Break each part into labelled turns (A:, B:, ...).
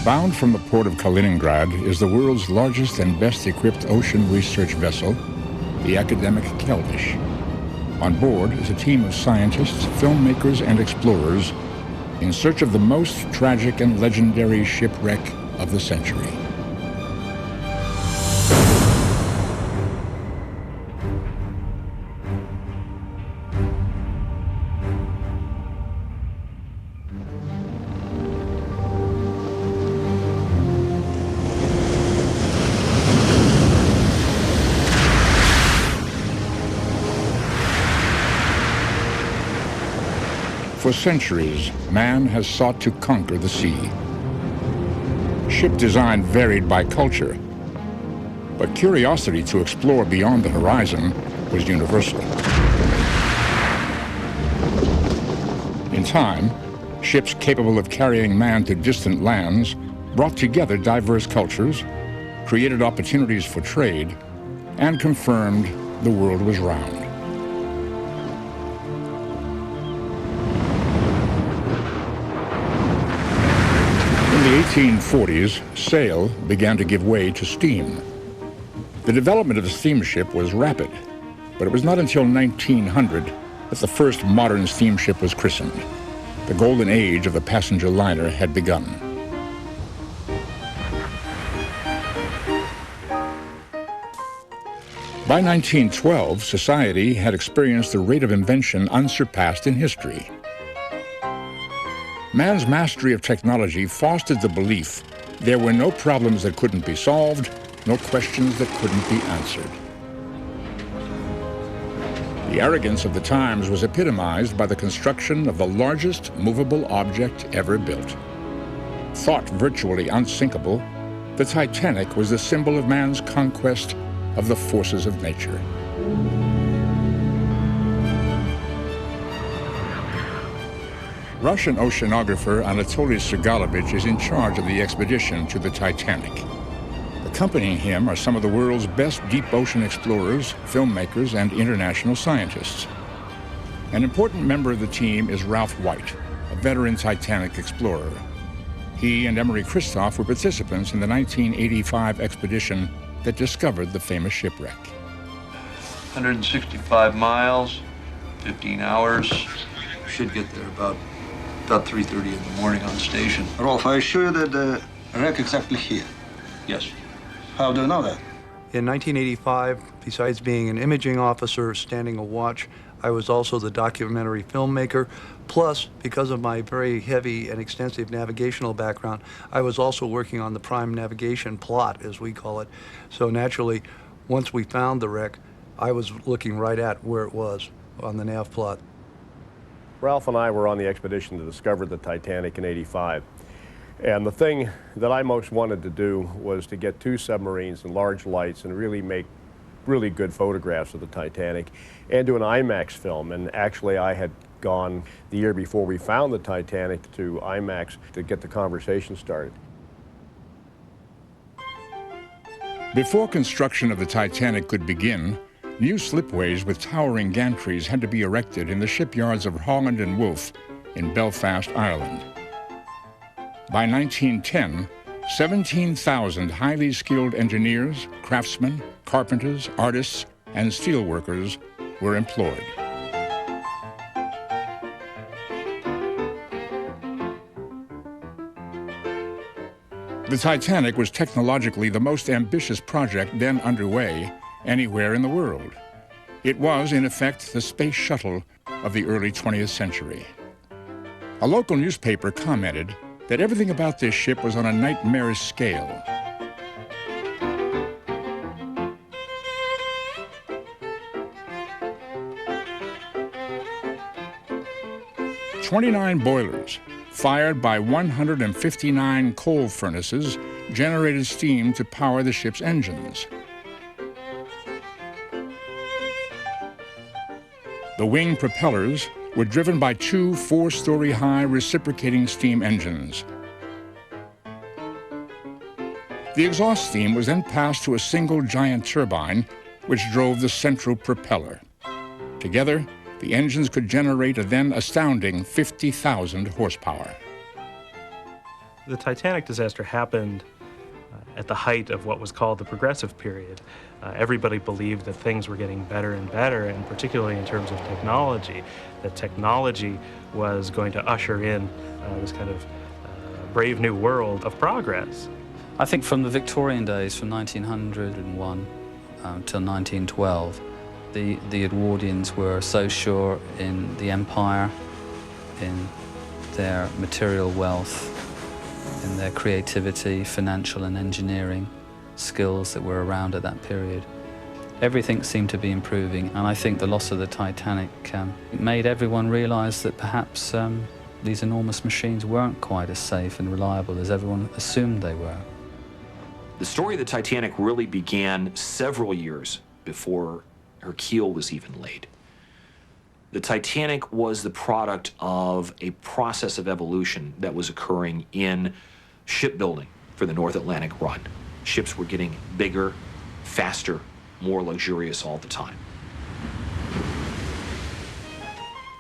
A: Bound from the port of Kaliningrad is the world's largest and best-equipped ocean research vessel, the academic Keldysh. On board is a team of scientists, filmmakers, and explorers in search of the most tragic and legendary shipwreck of the century. For centuries, man has sought to conquer the sea. Ship design varied by culture, but curiosity to explore beyond the horizon was universal. In time, ships capable of carrying man to distant lands brought together diverse cultures, created opportunities for trade, and confirmed the world was round. In the 1840s, sail began to give way to steam. The development of the steamship was rapid, but it was not until 1900 that the first modern steamship was christened. The golden age of the passenger liner had begun. By 1912, society had experienced a rate of invention unsurpassed in history. Man's mastery of technology fostered the belief there were no problems that couldn't be solved, no questions that couldn't be answered. The arrogance of the times was epitomized by the construction of the largest movable object ever built. Thought virtually unsinkable, the Titanic was the symbol of man's conquest of the forces of nature. Russian oceanographer Anatoly Sergalovich is in charge of the expedition to the Titanic. Accompanying him are some of the world's best deep ocean explorers, filmmakers, and international scientists. An important member of the team is Ralph White, a veteran Titanic explorer. He and Emery Christoph were participants in the 1985 expedition that discovered the famous shipwreck.
B: 165 miles, 15 hours. Should get there about 3:30 in the morning on station.
C: Rolf, are you sure that the wreck exactly here?
B: Yes.
C: How do you know that?
D: In 1985, besides being an imaging officer standing a watch, I was also the documentary filmmaker. Plus, because of my very heavy and extensive navigational background, I was also working on the prime navigation plot, as we call it. So naturally, once we found the wreck, I was looking right at where it was on the nav plot.
E: Ralph and I were on the expedition to discover the Titanic in '85. And the thing that I most wanted to do was to get two submarines and large lights and really make really good photographs of the Titanic and do an IMAX film. And actually I had gone the year before we found the Titanic to IMAX to get the conversation started.
A: Before construction of the Titanic could begin, new slipways with towering gantries had to be erected in the shipyards of Holland and Wolff in Belfast, Ireland. By 1910, 17,000 highly skilled engineers, craftsmen, carpenters, artists, and steelworkers were employed. The Titanic was technologically the most ambitious project then underway anywhere in the world. It was, in effect, the space shuttle of the early 20th century. A local newspaper commented that everything about this ship was on a nightmarish scale. "29 boilers, fired by 159 coal furnaces, generated steam to power the ship's engines. The wing propellers were driven by two 4-story-high reciprocating steam engines. The exhaust steam was then passed to a single giant turbine, which drove the central propeller. Together, the engines could generate a then astounding 50,000 horsepower.
F: The Titanic disaster happened at the height of what was called the Progressive Period. Everybody believed that things were getting better and better, and particularly in terms of technology, that technology was going to usher in this kind of brave new world of progress.
G: I think from the Victorian days, from 1901 till 1912, the Edwardians were so sure in the empire, in their material wealth, in their creativity, financial and engineering skills that were around at that period. Everything seemed to be improving, and I think the loss of the Titanic made everyone realize that perhaps these enormous machines weren't quite as safe and reliable as everyone assumed they were.
H: The story of the Titanic really began several years before her keel was even laid. The Titanic was the product of a process of evolution that was occurring in shipbuilding for the North Atlantic run. Ships were getting bigger, faster, more luxurious all the time.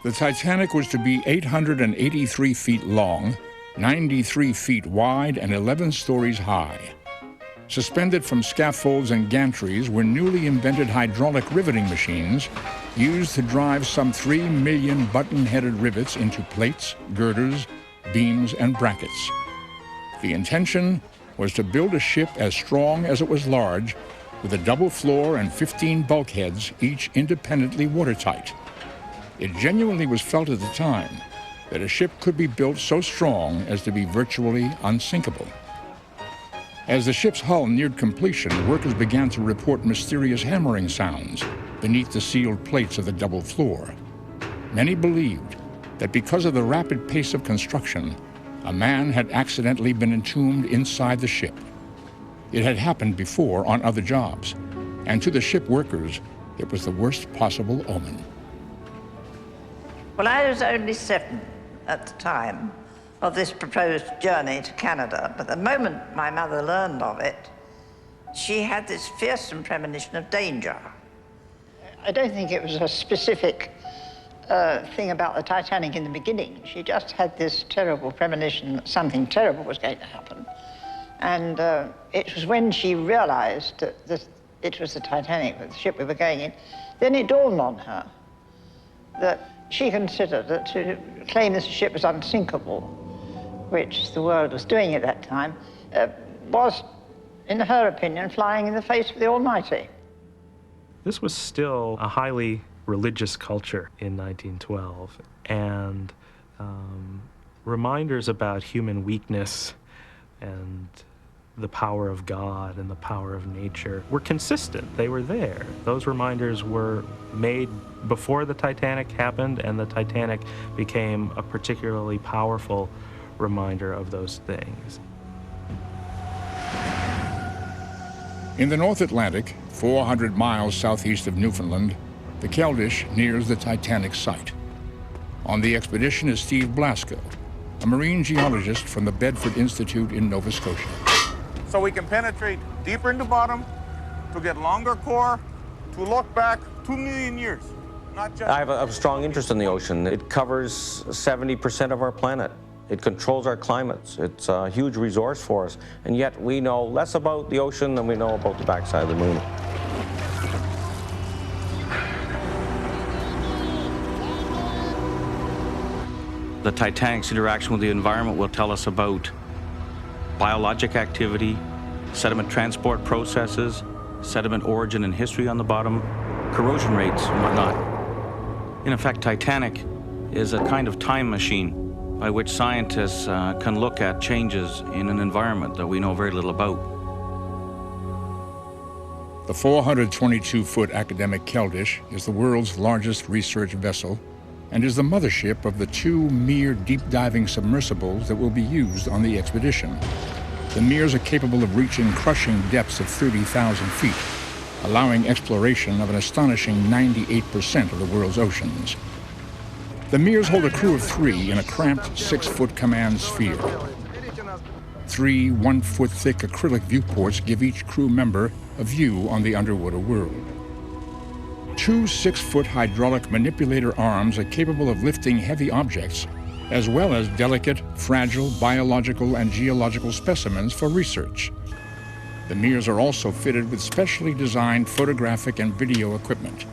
A: The Titanic was to be 883 feet long, 93 feet wide, and 11 stories high. Suspended from scaffolds and gantries were newly invented hydraulic riveting machines used to drive some 3 million button-headed rivets into plates, girders, beams, and brackets. The intention was to build a ship as strong as it was large, with a double floor and 15 bulkheads, each independently watertight. It genuinely was felt at the time that a ship could be built so strong as to be virtually unsinkable. As the ship's hull neared completion, workers began to report mysterious hammering sounds beneath the sealed plates of the double floor. Many believed that because of the rapid pace of construction, a man had accidentally been entombed inside the ship. It had happened before on other jobs, and to the ship workers, it was the worst possible omen.
I: Well, I was only 7 at the time of this proposed journey to Canada, but the moment my mother learned of it, she had this fearsome premonition of danger. I don't think it was a specific thing about the Titanic in the beginning. She just had this terrible premonition that something terrible was going to happen. And it was when she realized that it was the Titanic, the ship we were going in, then it dawned on her that she considered that to claim this ship was unsinkable, which the world was doing at that time, was, in her opinion, flying in the face of the Almighty.
F: This was still a highly religious culture in 1912, and reminders about human weakness and the power of God and the power of nature were consistent. They were there. Those reminders were made before the Titanic happened, and the Titanic became a particularly powerful reminder of those things.
A: In the North Atlantic, 400 miles southeast of Newfoundland, the Keldysh nears the Titanic site. On the expedition is Steve Blasko, a marine geologist from the Bedford Institute in Nova Scotia.
J: So we can penetrate deeper in the bottom to get longer core, to look back 2 million years. Not just.
K: I have a strong interest in the ocean. It covers 70% of our planet. It controls our climates. It's a huge resource for us. And yet we know less about the ocean than we know about the backside of the moon.
L: The Titanic's interaction with the environment will tell us about biologic activity, sediment transport processes, sediment origin and history on the bottom, corrosion rates and whatnot. In effect, Titanic is a kind of time machine by which scientists can look at changes in an environment that we know very little about.
A: The 422-foot academic Keldysh is the world's largest research vessel and is the mothership of the 2 Mir deep-diving submersibles that will be used on the expedition. The Mirs are capable of reaching crushing depths of 30,000 feet, allowing exploration of an astonishing 98% of the world's oceans. The Mirs hold a crew of 3 in a cramped 6-foot command sphere. 3 1-foot-thick acrylic viewports give each crew member a view on the underwater world. 2 6-foot hydraulic manipulator arms are capable of lifting heavy objects as well as delicate, fragile biological and geological specimens for research. The mirrors are also fitted with specially designed photographic and video equipment.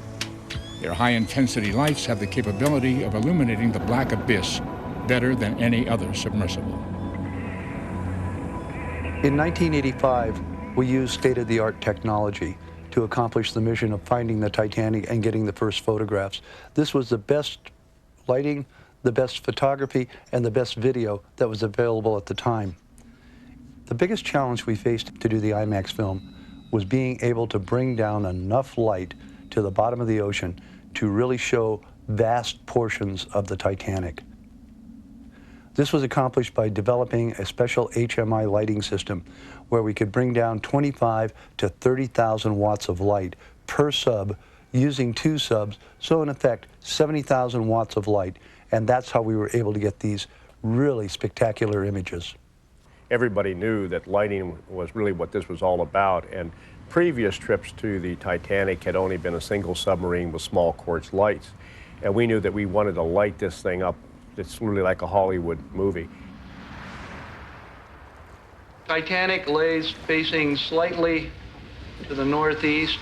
A: Their high-intensity lights have the capability of illuminating the black abyss better than any other submersible.
D: In 1985, we used state-of-the-art technology to accomplish the mission of finding the Titanic and getting the first photographs. This was the best lighting, the best photography, and the best video that was available at the time. The biggest challenge we faced to do the IMAX film was being able to bring down enough light to the bottom of the ocean to really show vast portions of the Titanic. This was accomplished by developing a special HMI lighting system where we could bring down 25 to 30,000 watts of light per sub using 2 subs, so in effect 70,000 watts of light, and that's how we were able to get these really spectacular images.
E: Everybody knew that lighting was really what this was all about, and previous trips to the Titanic had only been a single submarine with small quartz lights, and we knew that we wanted to light this thing up. It's really like a Hollywood movie.
D: Titanic lays facing slightly to the northeast.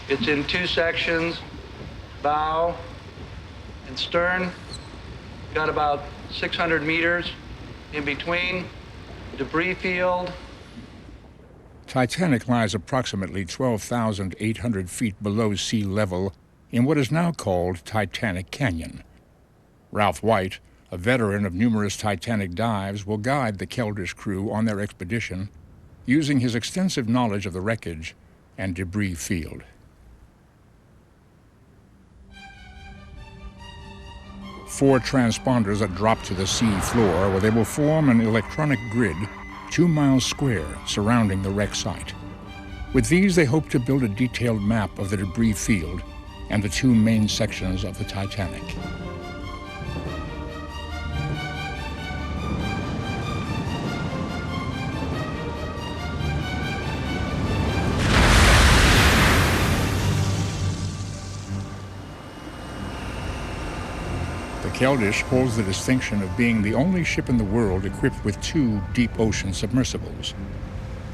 D: It's in 2 sections, bow and stern. Got about 600 meters in between. Debris field.
A: Titanic lies approximately 12,800 feet below sea level in what is now called Titanic Canyon. Ralph White, a veteran of numerous Titanic dives, will guide the Keldysh crew on their expedition using his extensive knowledge of the wreckage and debris field. Four transponders are dropped to the sea floor where they will form an electronic grid 2 miles square surrounding the wreck site. With these, they hope to build a detailed map of the debris field and the 2 main sections of the Titanic. The Keldysh holds the distinction of being the only ship in the world equipped with 2 deep ocean submersibles.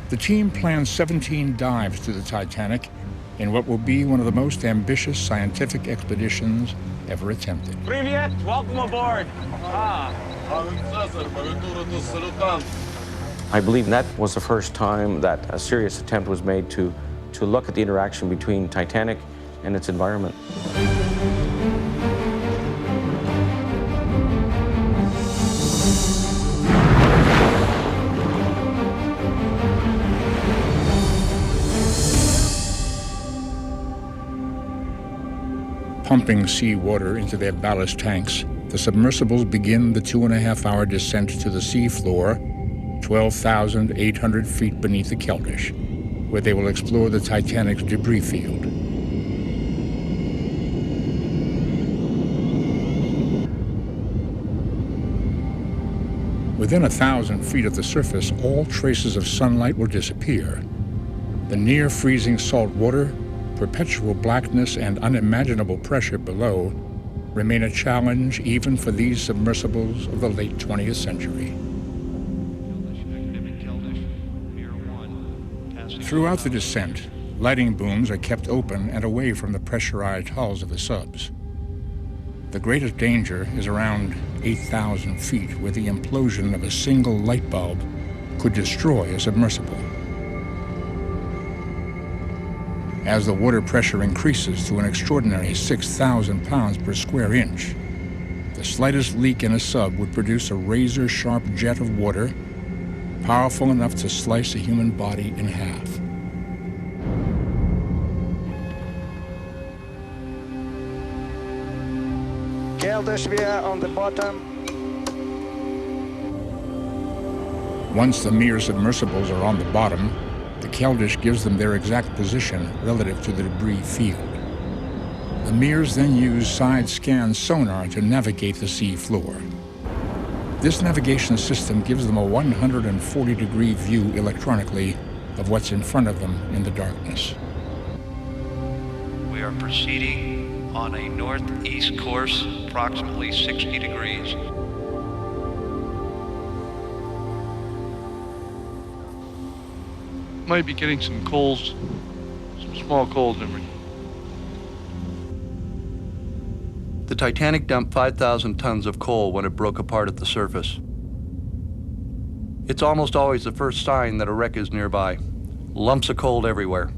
A: The team plans 17 dives to the Titanic in what will be one of the most ambitious scientific expeditions ever attempted.
M: Привет! Welcome aboard!
K: I believe that was the first time that a serious attempt was made to look at the interaction between Titanic and its environment.
A: Pumping seawater into their ballast tanks, the submersibles begin the 2.5-hour descent to the sea floor, 12,800 feet beneath the Keldysh, where they will explore the Titanic's debris field. Within 1,000 feet of the surface, all traces of sunlight will disappear. The near-freezing salt water, perpetual blackness, and unimaginable pressure below remain a challenge even for these submersibles of the late 20th century. Throughout the descent, lighting booms are kept open and away from the pressurized hulls of the subs. The greatest danger is around 8,000 feet, where the implosion of a single light bulb could destroy a submersible. As the water pressure increases to an extraordinary 6,000 pounds per square inch, the slightest leak in a sub would produce a razor-sharp jet of water, powerful enough to slice a human body in half.
N: Keldysh, we are on the bottom.
A: Once the Mir submersibles are on the bottom, the Keldysh gives them their exact position relative to the debris field. The Mirs then use side-scan sonar to navigate the sea floor. This navigation system gives them a 140-degree view electronically of what's in front of them in the darkness.
O: We are proceeding on a northeast course, approximately 60 degrees. might be getting some coals, some small coals in me.
D: The Titanic dumped 5,000 tons of coal when it broke apart at the surface. It's almost always the first sign that a wreck is nearby. Lumps of coal everywhere.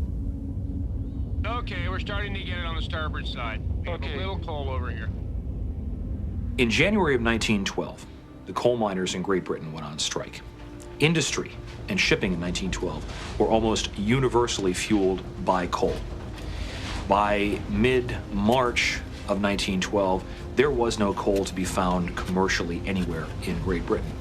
P: Okay, we're starting to get it on the starboard side. We have a little coal over here.
H: In January of 1912, the coal miners in Great Britain went on strike. Industry and shipping in 1912 were almost universally fueled by coal. By mid-March of 1912, there was no coal to be found commercially anywhere in Great Britain.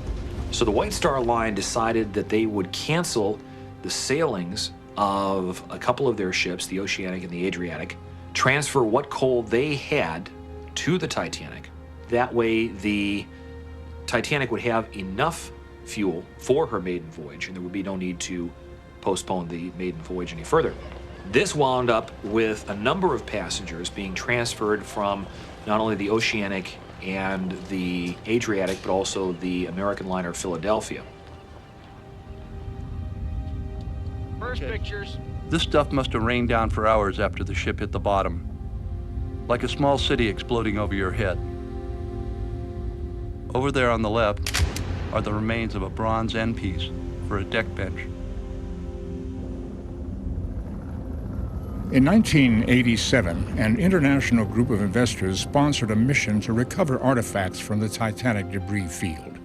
H: So the White Star Line decided that they would cancel the sailings of a couple of their ships, the Oceanic and the Adriatic, transfer what coal they had to the Titanic. That way the Titanic would have enough fuel for her maiden voyage, and there would be no need to postpone the maiden voyage any further. This wound up with a number of passengers being transferred from not only the Oceanic and the Adriatic, but also the American liner Philadelphia.
P: First pictures.
D: This stuff must have rained down for hours after the ship hit the bottom, like a small city exploding over your head. Over there on the left are the remains of a bronze end piece for a deck bench.
A: In 1987, an international group of investors sponsored a mission to recover artifacts from the Titanic debris field.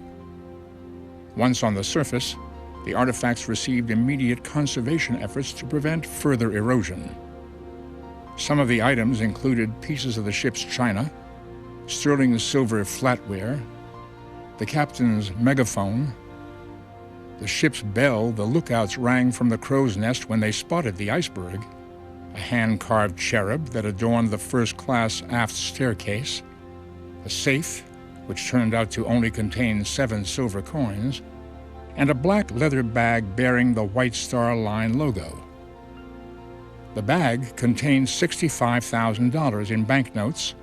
A: Once on the surface, the artifacts received immediate conservation efforts to prevent further erosion. Some of the items included pieces of the ship's china, sterling silver flatware, the captain's megaphone, the ship's bell the lookouts rang from the crow's nest when they spotted the iceberg, a hand-carved cherub that adorned the first-class aft staircase, a safe, which turned out to only contain 7 silver coins, and a black leather bag bearing the White Star Line logo. The bag contained $65,000 in banknotes,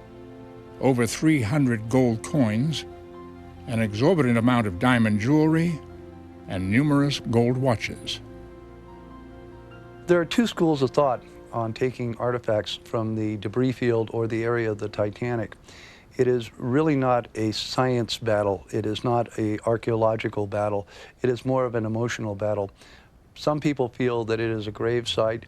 A: over 300 gold coins, an exorbitant amount of diamond jewelry, and numerous gold watches.
D: There are 2 schools of thought on taking artifacts from the debris field or the area of the Titanic. It is really not a science battle. It is not an archaeological battle. It is more of an emotional battle. Some people feel that it is a grave site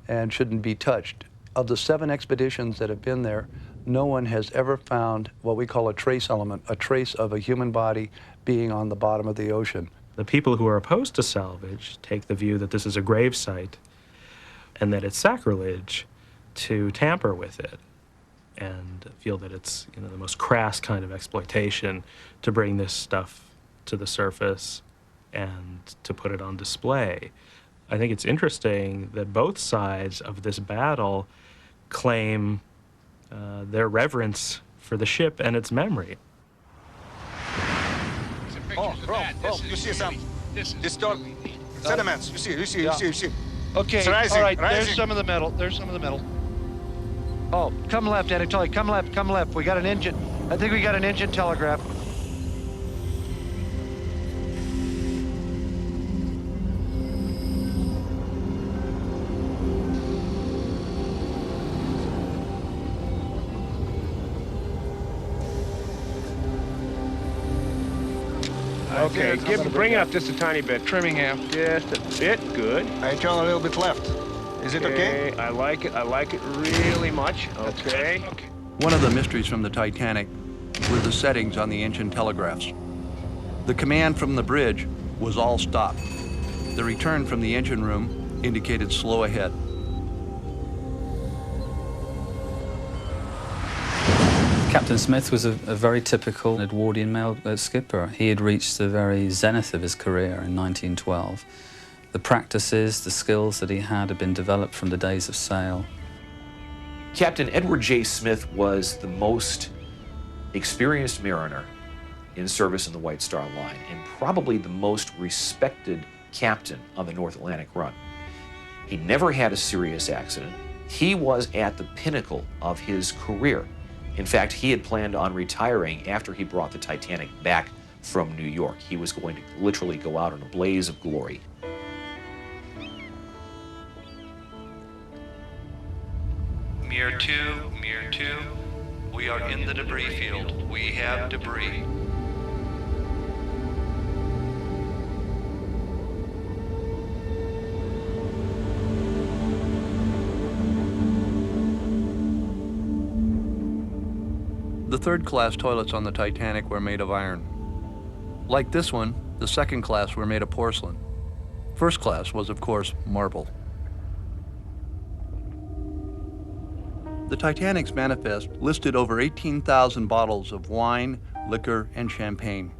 D: and shouldn't be touched. Of the 7 expeditions that have been there, no one has ever found what we call a trace element, a trace of a human body being on the bottom of the ocean.
F: The people who are opposed to salvage take the view that this is a grave site and that it's sacrilege to tamper with it, and feel that it's, you know, the most crass kind of exploitation to bring this stuff to the surface and to put it on display. I think it's interesting that both sides of this battle claim their reverence for the ship and its memory.
N: Oh, bro, you see some distorted sediments. You see.
O: Okay,
N: It's rising,
O: all right,
N: rising.
O: there's some of the metal, Oh, come left, Anatoly, come left. We got an engine. I think we got an engine telegraph.
P: Okay, bring it up just a tiny bit.
O: Trimming half.
P: Just a bit, good.
C: I turn a little bit left. Is it okay?
P: I like it really much. Okay.
D: One of the mysteries from the Titanic were the settings on the engine telegraphs. The command from the bridge was all stop. The return from the engine room indicated slow ahead.
G: Captain Smith was a very typical Edwardian male skipper. He had reached the very zenith of his career in 1912. The practices, the skills that he had been developed from the days of sail.
H: Captain Edward J. Smith was the most experienced mariner in service in the White Star Line, and probably the most respected captain on the North Atlantic run. He never had a serious accident. He was at the pinnacle of his career. In fact, he had planned on retiring after he brought the Titanic back from New York. He was going to literally go out in a blaze of glory.
D: have debris. The third-class toilets on the Titanic were made of iron. Like this one, the second class were made of porcelain. First class was, of course, marble. The Titanic's manifest listed over 18,000 bottles of wine, liquor, and champagne.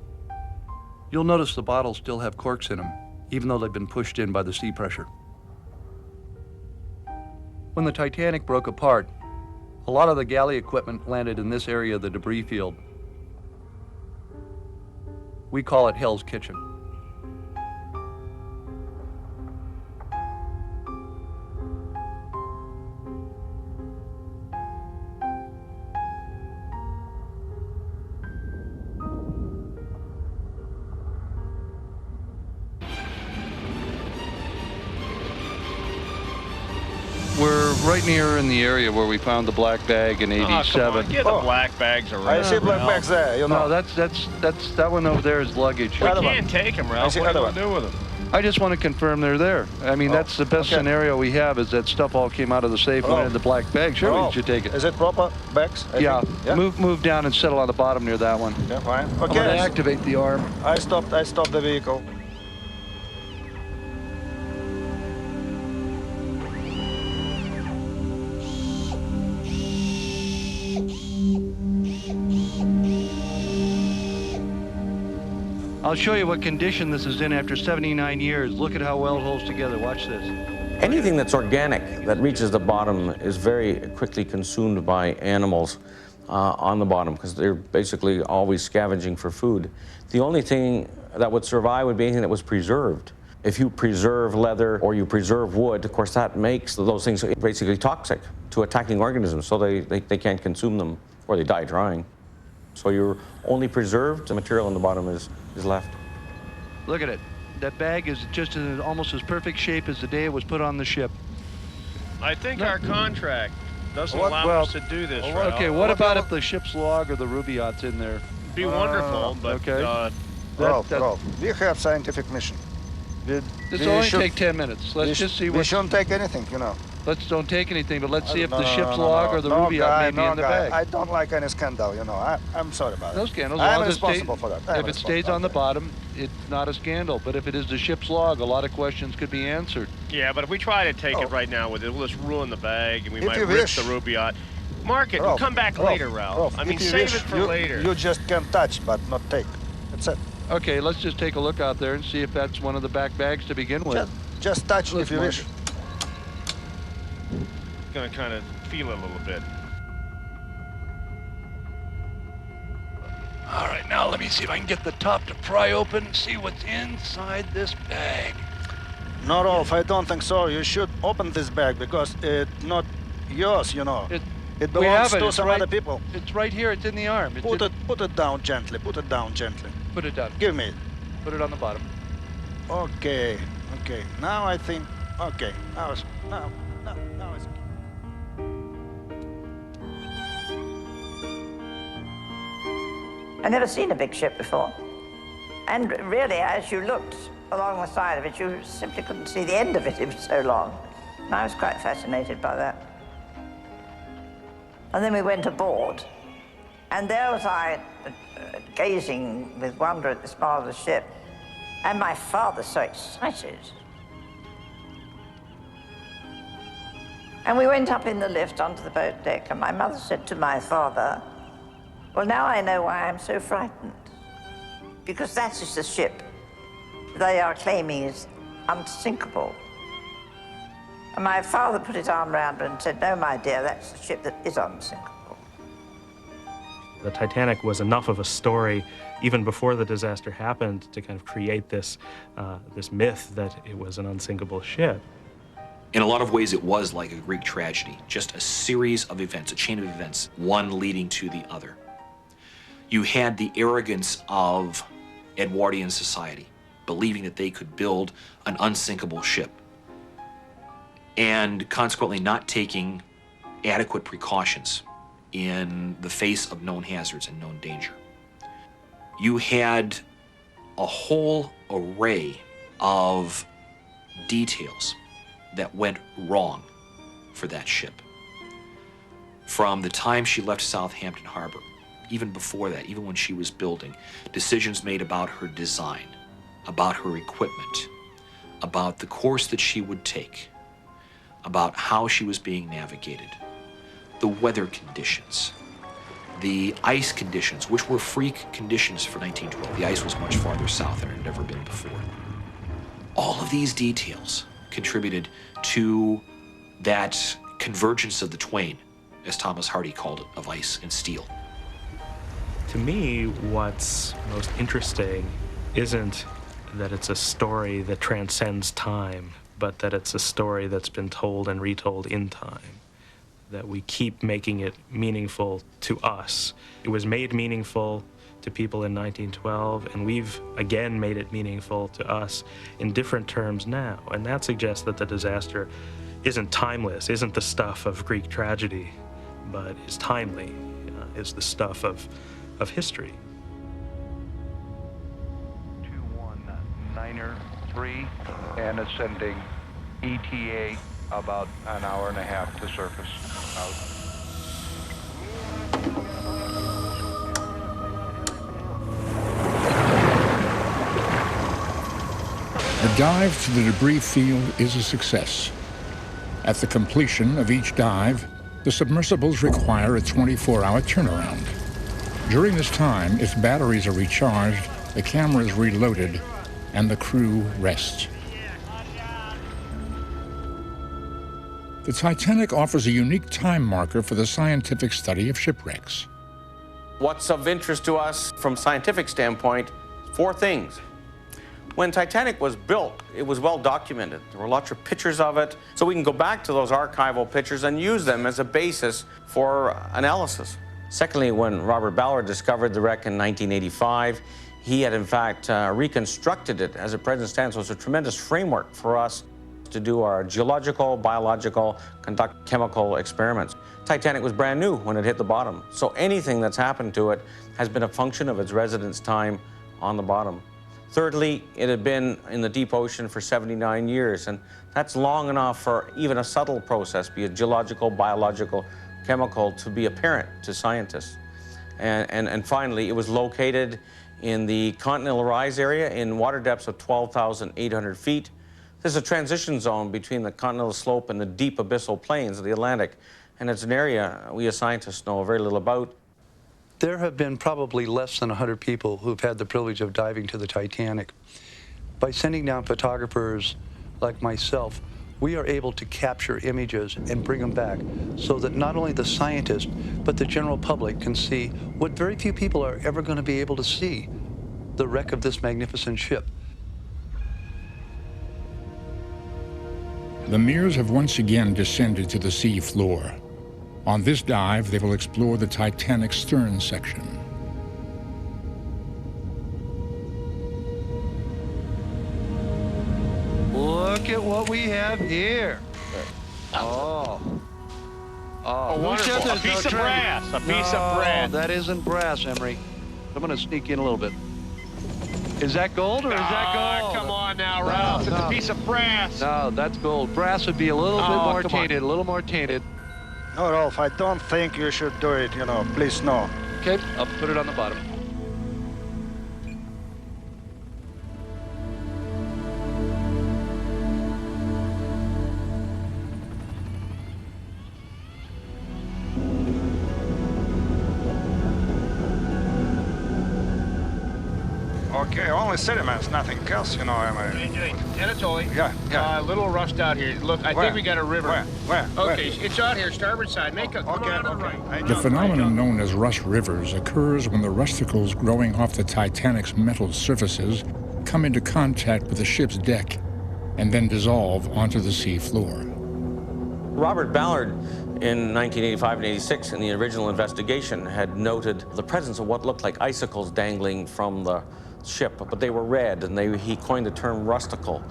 D: You'll notice the bottles still have corks in them, even though they've been pushed in by the sea pressure. When the Titanic broke apart, a lot of the galley equipment landed in this area of the debris field. We call it Hell's Kitchen. We're right near in the area where we found the black bag in '87.
P: Oh, come on, get the black bags around.
N: I see black bags there, you know.
D: No, that one over there is luggage.
P: We can't take them, Ralph. What do you want to do with them?
D: I just want to confirm they're there. I mean, that's the best scenario we have, is that stuff all came out of the safe and went in the black bag. Sure, we should take it.
N: Is it proper bags?
D: Yeah. Move down and settle on the bottom near that one.
N: Yeah, fine.
D: I'm
N: Okay.
D: going to activate the arm.
N: I stopped the vehicle.
D: I'll show you what condition this is in after 79 years. Look at how well it holds together. Watch this.
K: Anything that's organic that reaches the bottom is very quickly consumed by animals on the bottom, because they're basically always scavenging for food. The only thing that would survive would be anything that was preserved. If you preserve leather or you preserve wood, of course that makes those things basically toxic to attacking organisms, so they can't consume them or they die drying. So you're only preserved, the material on the bottom is left.
D: Look at it. That bag is just in almost as perfect shape as the day it was put on the ship.
P: I think our contract doesn't allow us to do this, Ralph.
D: Okay, what about if the ship's log or the Rubaiyat's in there?
P: It'd be wonderful, but...
D: Okay.
N: Ralph, we have scientific mission.
D: This will only take 10 minutes. Let's just see what...
N: We shouldn't take anything, you know.
D: Let's don't take anything, but let's see if the ship's log or the Rubaiyat may be in the bag.
N: I don't like any scandal, you know. I'm sorry about it.
D: No scandals.
N: I'm responsible for that.
D: If it stays on the bottom, it's not a scandal. But if it is the ship's log, a lot of questions could be answered.
P: Yeah, but if we try to take it right now with it, we'll just ruin the bag, and we might rip
N: wish.
P: the Rubaiyat. Mark it.
N: Ralph,
P: We'll come back later, Ralph. I mean, save it for later.
N: You just can touch, but not take. That's it.
D: Okay, let's just take a look out there and see if that's one of the back bags to begin with.
N: Just touch if you wish.
P: Gonna kind of feel it a little bit.
D: All right, now let me see if I can get the top to pry open and see what's inside this bag.
N: No, Rolf, I don't think so. You should open this bag because it's not yours, you know. It belongs to some other people.
D: It's right here. It's in the arm.
N: Put it down gently. Put it down gently.
D: Put it down.
N: Give me it.
D: Put it on the bottom.
N: Okay. Now I think. Okay. Now it's.
I: I've never seen a big ship before. And really, as you looked along the side of it, you simply couldn't see the end of it. It was so long. And I was quite fascinated by that. And then we went aboard. And there was I, gazing with wonder at this marvelous ship. And my father so excited. And we went up in the lift onto the boat deck, and my mother said to my father, "Well, now I know why I'm so frightened. Because that is the ship they are claiming is unsinkable." And my father put his arm around her and said, "No, my dear, that's the ship that is unsinkable."
F: The Titanic was enough of a story, even before the disaster happened, to kind of create this, this myth that it was an unsinkable ship.
H: In a lot of ways, it was like a Greek tragedy, just a series of events, a chain of events, one leading to the other. You had the arrogance of Edwardian society, believing that they could build an unsinkable ship, and consequently not taking adequate precautions in the face of known hazards and known danger. you had a whole array of details that went wrong for that ship. From the time she left Southampton Harbor, even before that, even when she was building, decisions made about her design, about her equipment, about the course that she would take, about how she was being navigated, the weather conditions, the ice conditions, which were freak conditions for 1912. The ice was much farther south than it had ever been before. All of these details contributed to that convergence of the twain, as Thomas Hardy called it, of ice and steel.
F: To me, what's most interesting isn't that it's a story that transcends time, but that it's a story that's been told and retold in time, that we keep making it meaningful to us. It was made meaningful to people in 1912, and we've again made it meaningful to us in different terms now. And that suggests that the disaster isn't timeless, isn't the stuff of Greek tragedy, but is timely, is the stuff of history.
C: 219er3 and ascending ETA about an hour and a half to surface. Out.
A: The dive to the debris field is a success. At the completion of each dive, the submersibles require a 24-hour turnaround. During this time, its batteries are recharged, the camera is reloaded, and the crew rests. The Titanic offers a unique time marker for the scientific study of shipwrecks.
K: What's of interest to us from a scientific standpoint, 4 things. When Titanic was built, it was well documented. There were lots of pictures of it, so we can go back to those archival pictures and use them as a basis for analysis. Secondly, when Robert Ballard discovered the wreck in 1985, he had in fact reconstructed it as it present stands. So it's a tremendous framework for us to do our geological, biological, conduct chemical experiments. Titanic was brand new when it hit the bottom, so anything that's happened to it has been a function of its residence time on the bottom. Thirdly, it had been in the deep ocean for 79 years, and that's long enough for even a subtle process, be it geological, biological, chemical, to be apparent to scientists. And finally, it was located in the continental rise area in water depths of 12,800 feet. There's a transition zone between the continental slope and the deep abyssal plains of the Atlantic, and it's an area we as scientists know very little about.
D: There have been probably less than 100 people who've had the privilege of diving to the Titanic. By sending down photographers like myself, we are able to capture images and bring them back so that not only the scientists, but the general public can see what very few people are ever going to be able to see, the wreck of this magnificent ship.
A: The Mears have once again descended to the sea floor. On this dive, they will explore the Titanic's stern section.
O: Look at what we have here. Oh.
P: Oh, wonderful. A piece of brass. A piece of brass.
O: That isn't brass, Emery. I'm going to sneak in a little bit. Is that gold or is that gold?
P: Come on now, Ralph. It's a piece of brass.
O: No, that's gold. Brass would be a little bit more tainted, a little more tainted.
N: No, Rolf, I don't think you should do it, you know. Please, no.
O: Okay, I'll put it on the bottom.
C: Okay, only sediments, nothing else, you know.
P: Anatoly.
C: Yeah.
P: A little rust out here. Look, I think we got a river.
C: Where?
P: Okay, it's out here, starboard side. Make a come out on the right.
A: The phenomenon known as rust rivers occurs when the rusticles growing off the Titanic's metal surfaces come into contact with the ship's deck and then dissolve onto the sea floor.
K: Robert Ballard in 1985 and 86 in the original investigation had noted the presence of what looked like icicles dangling from the ship, but they were red, and he coined the term rusticle.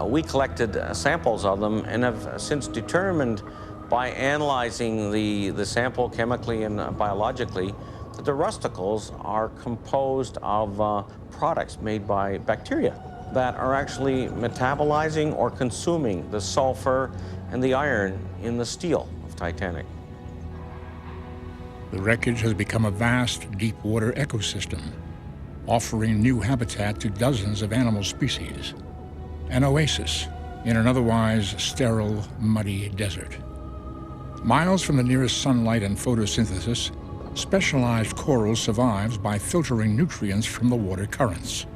K: We collected samples of them and have since determined by analyzing the sample chemically and biologically that the rusticles are composed of products made by bacteria that are actually metabolizing or consuming the sulfur and the iron in the steel of Titanic.
A: The wreckage has become a vast deep-water ecosystem, offering new habitat to dozens of animal species. An oasis in an otherwise sterile, muddy desert. Miles from the nearest sunlight and photosynthesis, specialized coral survives by filtering nutrients from the water currents.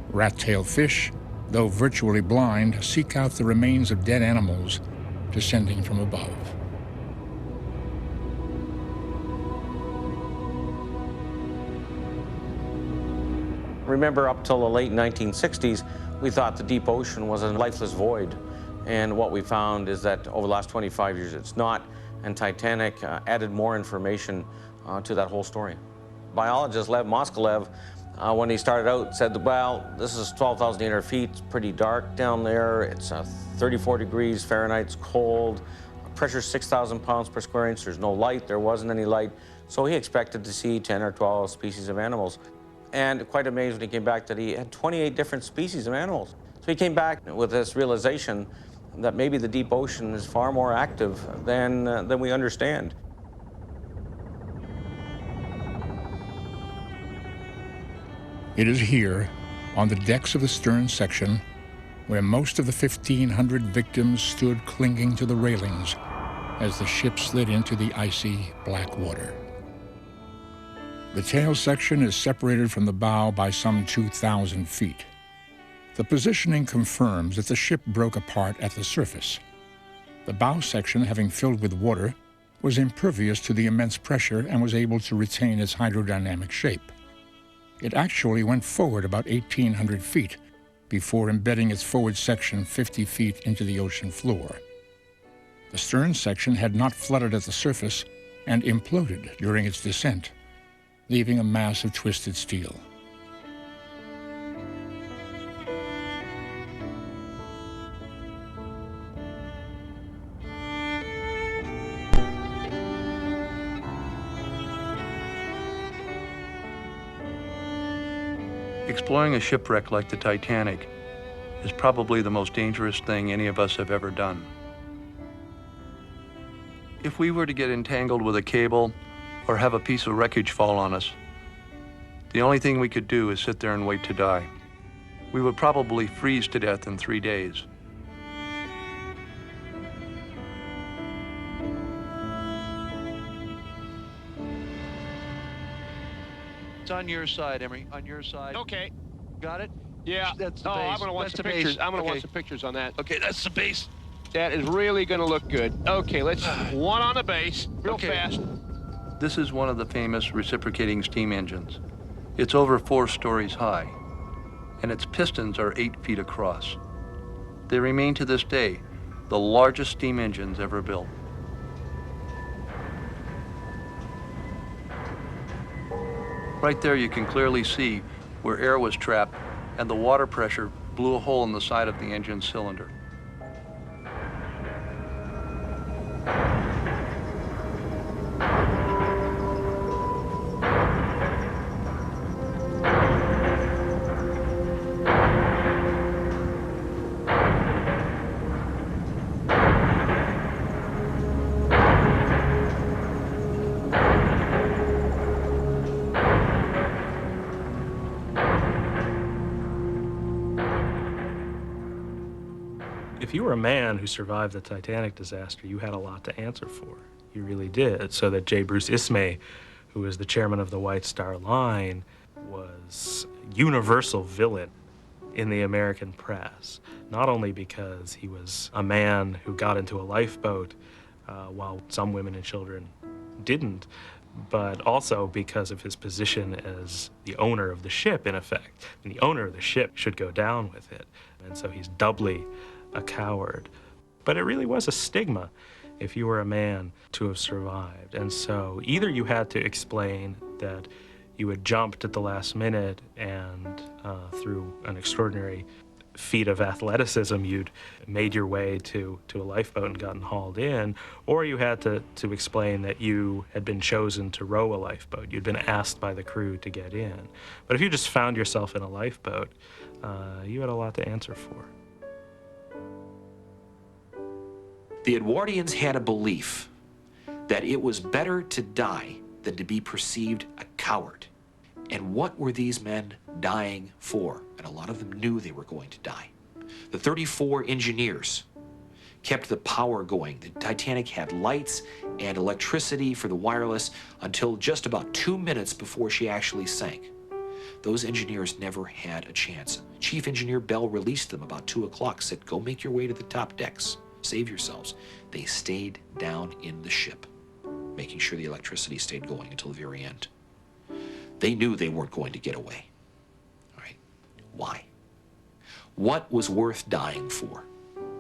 A: Rat-tailed fish, though virtually blind, seek out the remains of dead animals descending from above.
K: Remember, up till the late 1960s, we thought the deep ocean was a lifeless void. And what we found is that over the last 25 years, it's not. And Titanic added more information to that whole story. Biologist Lev Moskalev, when he started out, said, well, this is 12,800 feet, it's pretty dark down there, it's 34 degrees Fahrenheit, it's cold, pressure 6,000 pounds per square inch, there's no light, there wasn't any light, so he expected to see 10 or 12 species of animals. And quite amazed when he came back that he had 28 different species of animals. So he came back with this realization that maybe the deep ocean is far more active than we understand.
A: It is here, on the decks of the stern section, where most of the 1,500 victims stood clinging to the railings as the ship slid into the icy black water. The tail section is separated from the bow by some 2,000 feet. The positioning confirms that the ship broke apart at the surface. The bow section, having filled with water, was impervious to the immense pressure and was able to retain its hydrodynamic shape. It actually went forward about 1,800 feet before embedding its forward section 50 feet into the ocean floor. The stern section had not flooded at the surface and imploded during its descent, leaving a mass of twisted steel.
D: Exploring a shipwreck like the Titanic is probably the most dangerous thing any of us have ever done. If we were to get entangled with a cable or have a piece of wreckage fall on us, the only thing we could do is sit there and wait to die. We would probably freeze to death in 3 days. It's on your side, Emery, on your side.
P: Okay.
D: Got it?
P: Yeah.
D: That's the
P: oh,
D: base.
P: I'm gonna watch
D: That's
P: the
D: the
P: pictures.
D: base.
P: I'm gonna
D: Okay.
P: watch the pictures on that.
D: Okay, that's the base.
P: That is really gonna look good. Okay, let's one on the base, real
D: Okay.
P: fast.
D: This is one of the famous reciprocating steam engines. It's over 4 stories high, and its pistons are 8 feet across. They remain to this day the largest steam engines ever built. Right there you can clearly see where air was trapped and the water pressure blew a hole in the side of the engine cylinder.
F: If you were a man who survived the Titanic disaster, you had a lot to answer for. You really did. So that J. Bruce Ismay, who was the chairman of the White Star Line, was a universal villain in the American press, not only because he was a man who got into a lifeboat while some women and children didn't, but also because of his position as the owner of the ship, in effect. And the owner of the ship should go down with it. And so he's doubly a coward. But it really was a stigma if you were a man to have survived. And so either you had to explain that you had jumped at the last minute and through an extraordinary feat of athleticism, you'd made your way to a lifeboat and gotten hauled in, or you had to explain that you had been chosen to row a lifeboat. You'd been asked by the crew to get in. But if you just found yourself in a lifeboat, you had a lot to answer for.
H: The Edwardians had a belief that it was better to die than to be perceived a coward. And what were these men dying for? And a lot of them knew they were going to die. The 34 engineers kept the power going. The Titanic had lights and electricity for the wireless until just about 2 minutes before she actually sank. Those engineers never had a chance. Chief Engineer Bell released them about 2 o'clock, said, go make your way to the top decks. Save yourselves. They stayed down in the ship, making sure the electricity stayed going until the very end. They knew they weren't going to get away. All right. Why? What was worth dying for?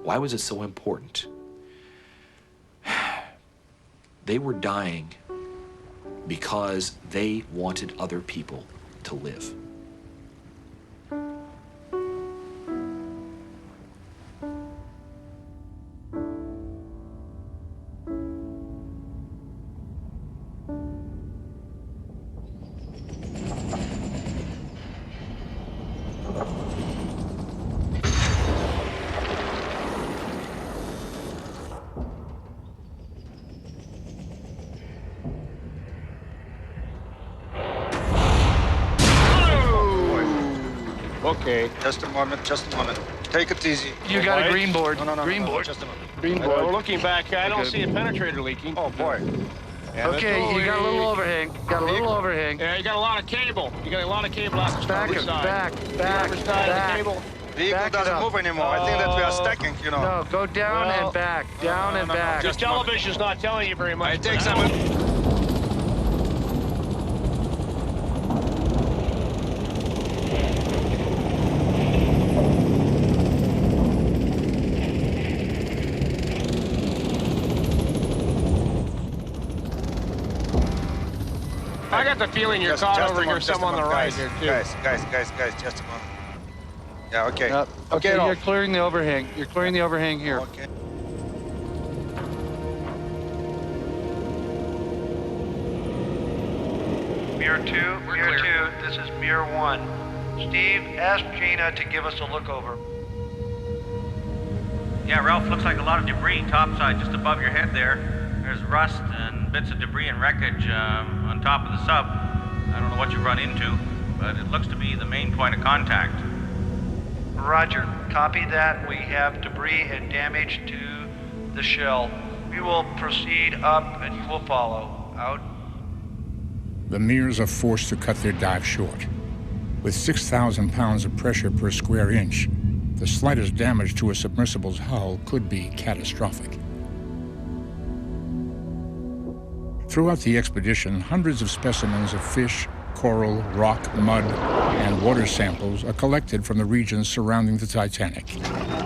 H: Why was it so important? They were dying because they wanted other people to live.
N: Okay. Just a moment, just a moment. Take it easy.
O: You got a green board.
N: No,
O: green board.
N: Just a moment.
O: Green board.
P: We're looking back. I don't see a penetrator leaking.
N: Oh, boy.
O: Okay, you got a little overhang. Got a little overhang.
P: Yeah, you got a lot of cable. You got a lot of cable out the starboard side.
O: Back.
P: Starboard side of the cable.
N: Vehicle doesn't move anymore. I think that we are stacking, you know.
O: No, go down and back. Down and back.
P: The television's not telling you very much.
N: I take some.
P: I got the feeling you're caught over here, some on the right here, too.
N: Guys, just a moment. Yeah, okay.
O: Yep. Okay, you're clearing the overhang. You're clearing the overhang here.
N: Okay.
O: Mirror 2, Mirror 2, this is Mirror 1. Steve, ask Gina to give us a look over.
Q: Yeah, Ralph, looks like a lot of debris topside just above your head there. There's rust and bits of debris and wreckage on top of the sub. I don't know what you've run into, but it looks to be the main point of contact.
O: Roger, copy that. We have debris and damage to the shell. We will proceed up and you will follow. Out.
A: The Mears are forced to cut their dive short. With 6,000 pounds of pressure per square inch, the slightest damage to a submersible's hull could be catastrophic. Throughout the expedition, hundreds of specimens of fish, coral, rock, mud, and water samples are collected from the regions surrounding the Titanic.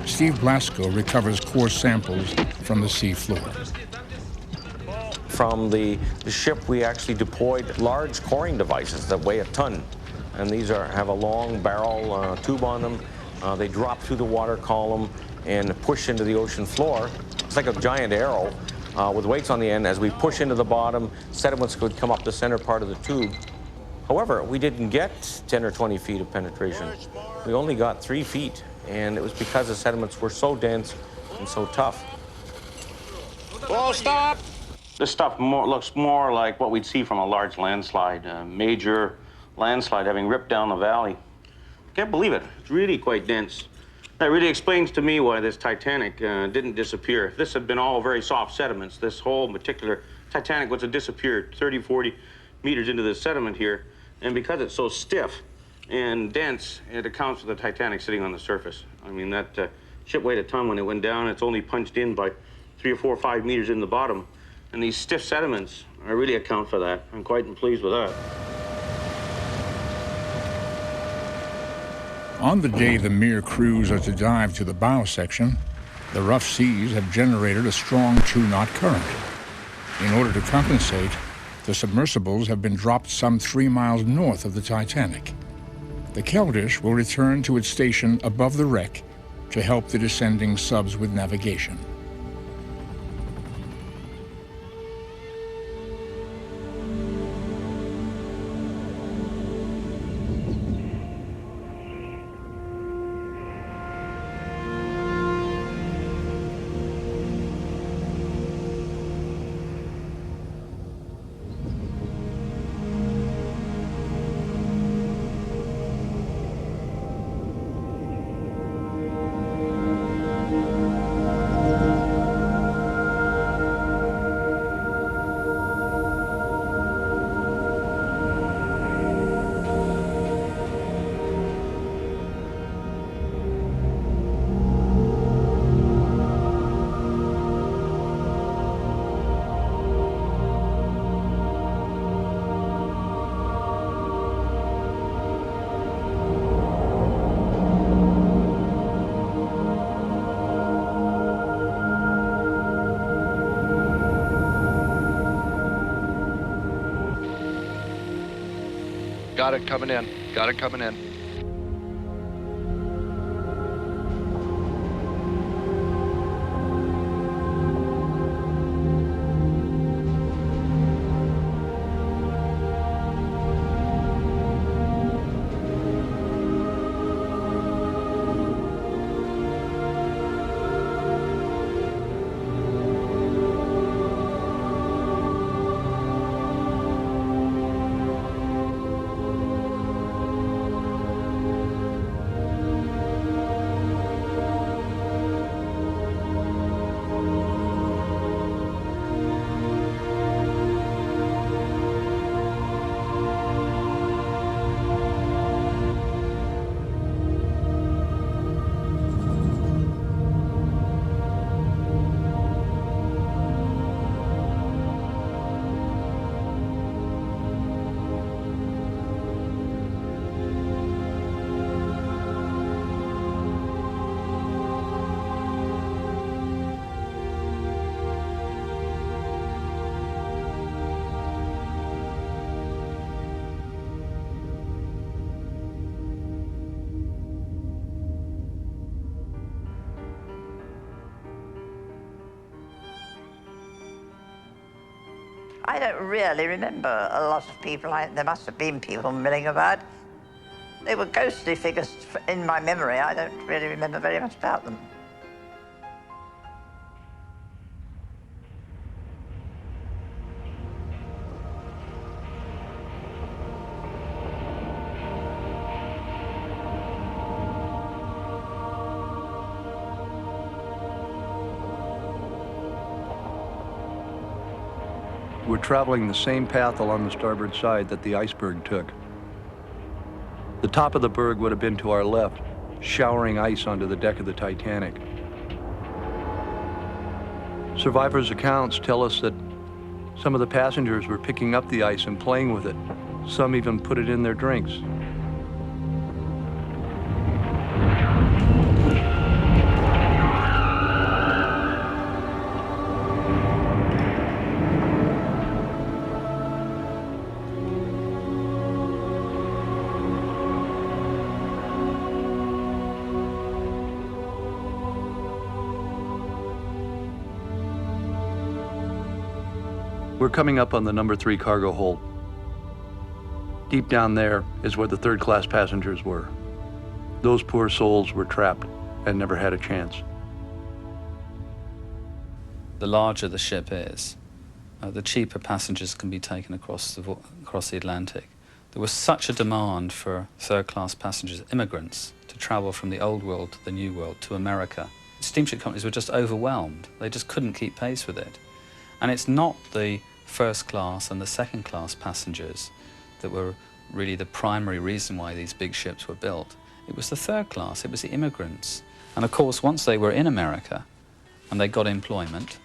A: Steve Blasko recovers core samples from the sea floor.
K: From the ship, we actually deployed large coring devices that weigh a ton. And these have a long barrel tube on them. They drop through the water column and push into the ocean floor. It's like a giant arrow with weights on the end. As we push into the bottom, sediments could come up the center part of the tube. However, we didn't get 10 or 20 feet of penetration. We only got 3 feet, and it was because the sediments were so dense and so tough.
P: Whoa, stop!
L: This stuff looks more like what we'd see from a large landslide, a major landslide having ripped down the valley. Can't believe it. It's really quite dense. That really explains to me why this Titanic didn't disappear. If this had been all very soft sediments, this whole particular Titanic would have disappeared 30, 40 meters into the sediment here. And because it's so stiff and dense, it accounts for the Titanic sitting on the surface. I mean, that ship weighed a ton when it went down. It's only punched in by 3 or 4 or 5 meters in the bottom. And these stiff sediments really account for that. I'm quite pleased with that.
A: On the day the Mir crews are to dive to the bow section, the rough seas have generated a strong 2-knot current. In order to compensate, the submersibles have been dropped some 3 miles north of the Titanic. The Keldysh will return to its station above the wreck to help the descending subs with navigation.
C: Got it coming in. Got it coming in.
I: I don't really remember a lot of people. There must have been people milling about. They were ghostly figures in my memory. I don't really remember very much about them.
D: We're traveling the same path along the starboard side that the iceberg took. The top of the berg would have been to our left, showering ice onto the deck of the Titanic. Survivors' accounts tell us that some of the passengers were picking up the ice and playing with it. Some even put it in their drinks. We're coming up on the number 3 cargo hold. Deep down there is where the third-class passengers were. Those poor souls were trapped and never had a chance.
G: The larger the ship is, the cheaper passengers can be taken across the Atlantic. There was such a demand for third-class passengers, immigrants, to travel from the old world to the new world, to America. Steamship companies were just overwhelmed. They just couldn't keep pace with it. And it's not the first class and the second class passengers that were really the primary reason why these big ships were built. It was the third class, it was the immigrants. And of course, once they were in America and they got employment,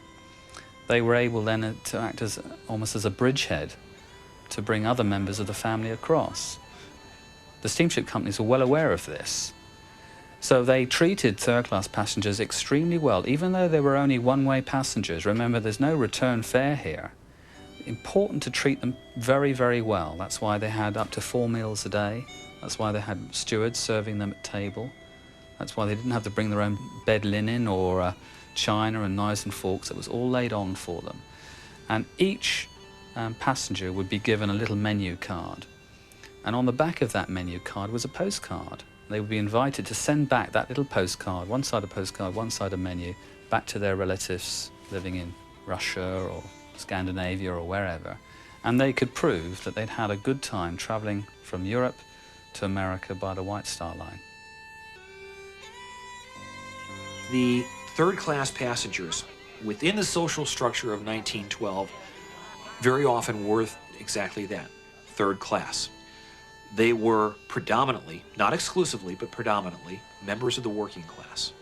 G: they were able then to act as almost as a bridgehead to bring other members of the family across. The steamship companies were well aware of this. So they treated third-class passengers extremely well, even though they were only one-way passengers. Remember, there's no return fare here. important to treat them very, very well. That's why they had up to 4 meals a day. That's why they had stewards serving them at table. That's why they didn't have to bring their own bed linen or china and knives and forks. It was all laid on for them. And each passenger would be given a little menu card. And on the back of that menu card was a postcard. They would be invited to send back that little postcard, one side a postcard, one side a menu, back to their relatives living in Russia or Scandinavia or wherever. And they could prove that they'd had a good time traveling from Europe to America by the White Star Line.
H: The third-class passengers within the social structure of 1912 very often were exactly that, third class. They were predominantly, not exclusively, but predominantly, members of the working class.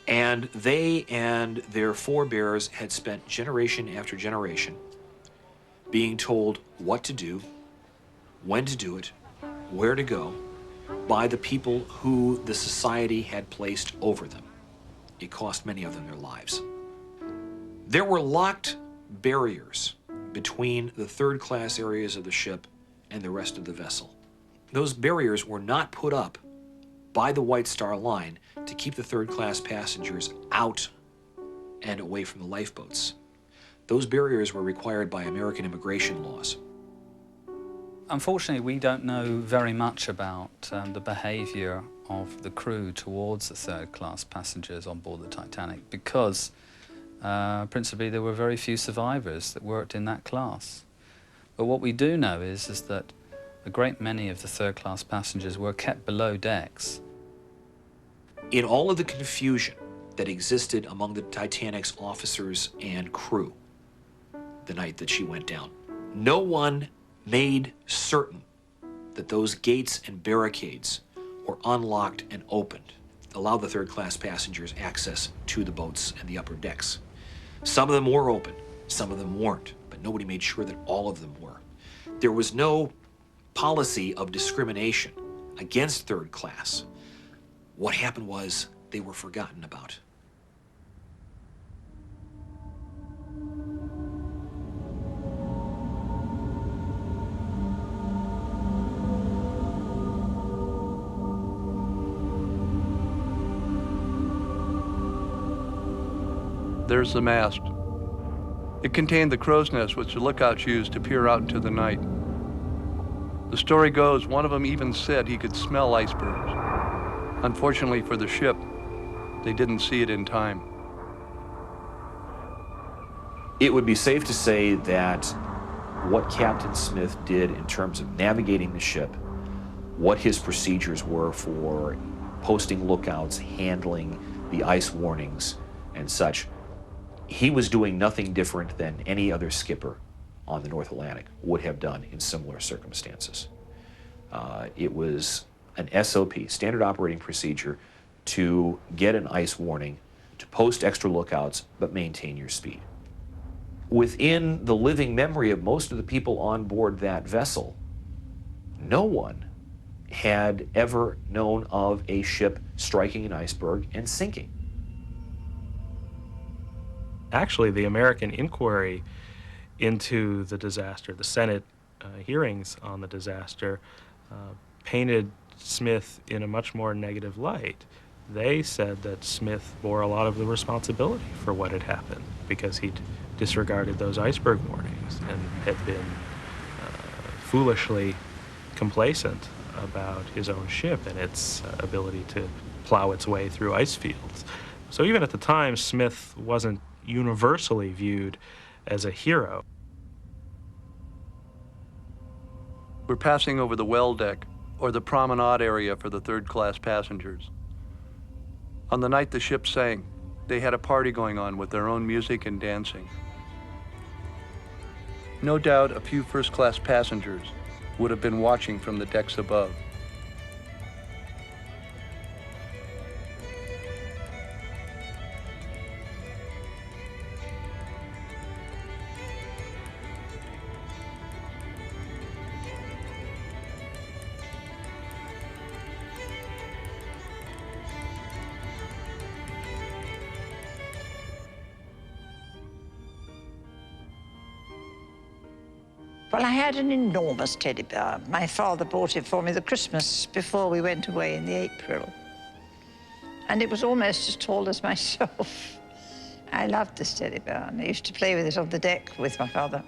H: And they and their forebears had spent generation after generation being told what to do, when to do it, where to go, by the people who the society had placed over them. It cost many of them their lives. There were locked barriers between the third-class areas of the ship and the rest of the vessel. Those barriers were not put up by the White Star Line to keep the third-class passengers out and away from the lifeboats. Those barriers were required by American immigration laws.
G: Unfortunately, we don't know very much about the behavior of the crew towards the third-class passengers on board the Titanic because principally there were very few survivors that worked in that class. But what we do know is that a great many of the third-class passengers were kept below decks.
H: In all of the confusion that existed among the Titanic's officers and crew the night that she went down, no one made certain that those gates and barricades were unlocked and opened, allow the third-class passengers access to the boats and the upper decks. Some of them were open, some of them weren't, but nobody made sure that all of them were. There was no policy of discrimination against third class. What happened was they were forgotten about.
D: There's the mast. It contained the crow's nest which the lookouts used to peer out into the night. The story goes, one of them even said he could smell icebergs. Unfortunately for the ship, they didn't see it in time.
H: It would be safe to say that what Captain Smith did in terms of navigating the ship, what his procedures were for posting lookouts, handling the ice warnings and such, he was doing nothing different than any other skipper on the North Atlantic would have done in similar circumstances. It was an SOP, standard operating procedure, to get an ice warning, to post extra lookouts, but maintain your speed. Within the living memory of most of the people on board that vessel, no one had ever known of a ship striking an iceberg and sinking.
F: Actually, the American inquiry into the disaster, the Senate hearings on the disaster, painted Smith in a much more negative light. They said that Smith bore a lot of the responsibility for what had happened because he'd disregarded those iceberg warnings and had been foolishly complacent about his own ship and its ability to plow its way through ice fields. So even at the time, Smith wasn't universally viewed as a hero.
D: We're passing over the well deck, or the promenade area for the third-class passengers. On the night the ship sank, they had a party going on with their own music and dancing. No doubt a few first-class passengers would have been watching from the decks above.
I: Well, I had an enormous teddy bear. My father bought it for me the Christmas before we went away in the April. And it was almost as tall as myself. I loved this teddy bear, and I used to play with it on the deck with my father.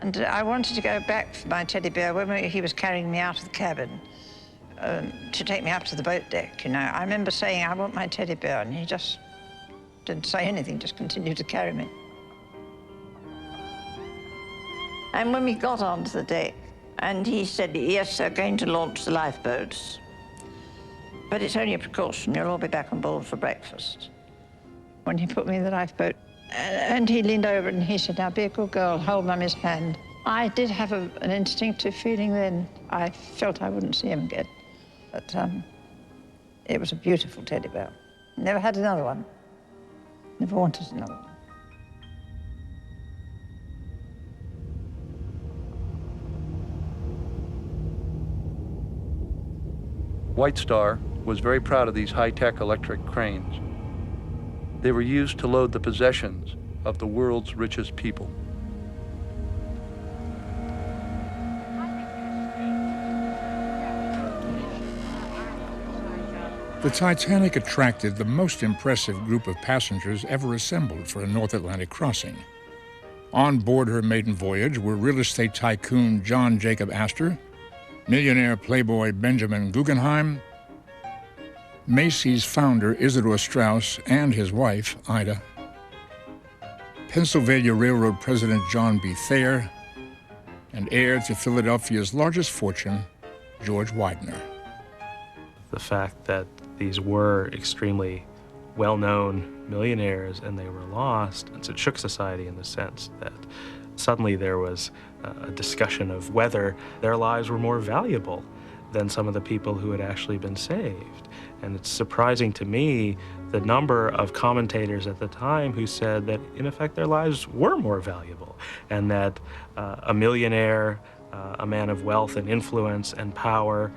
I: And I wanted to go back for my teddy bear when he was carrying me out of the cabin to take me up to the boat deck, you know. I remember saying, I want my teddy bear, and he just didn't say anything, just continued to carry me. And when we got onto the deck, and he said, yes, they're going to launch the lifeboats, but it's only a precaution. You'll all be back on board for breakfast. When he put me in the lifeboat, and he leaned over and he said, now be a good girl, hold Mummy's hand. I did have an instinctive feeling then. I felt I wouldn't see him again. But it was a beautiful teddy bear. Never had another one. Never wanted another one.
D: White Star was very proud of these high-tech electric cranes. They were used to load the possessions of the world's richest people.
A: The Titanic attracted the most impressive group of passengers ever assembled for a North Atlantic crossing. On board her maiden voyage were real estate tycoon John Jacob Astor, millionaire playboy Benjamin Guggenheim, Macy's founder Isidor Straus and his wife, Ida, Pennsylvania Railroad President John B. Thayer, and heir to Philadelphia's largest fortune, George Widener.
F: The fact that these were extremely well-known millionaires and they were lost, and so it shook society in the sense that suddenly there was a discussion of whether their lives were more valuable than some of the people who had actually been saved. And it's surprising to me the number of commentators at the time who said that, in effect, their lives were more valuable, and that a millionaire, a man of wealth and influence and power,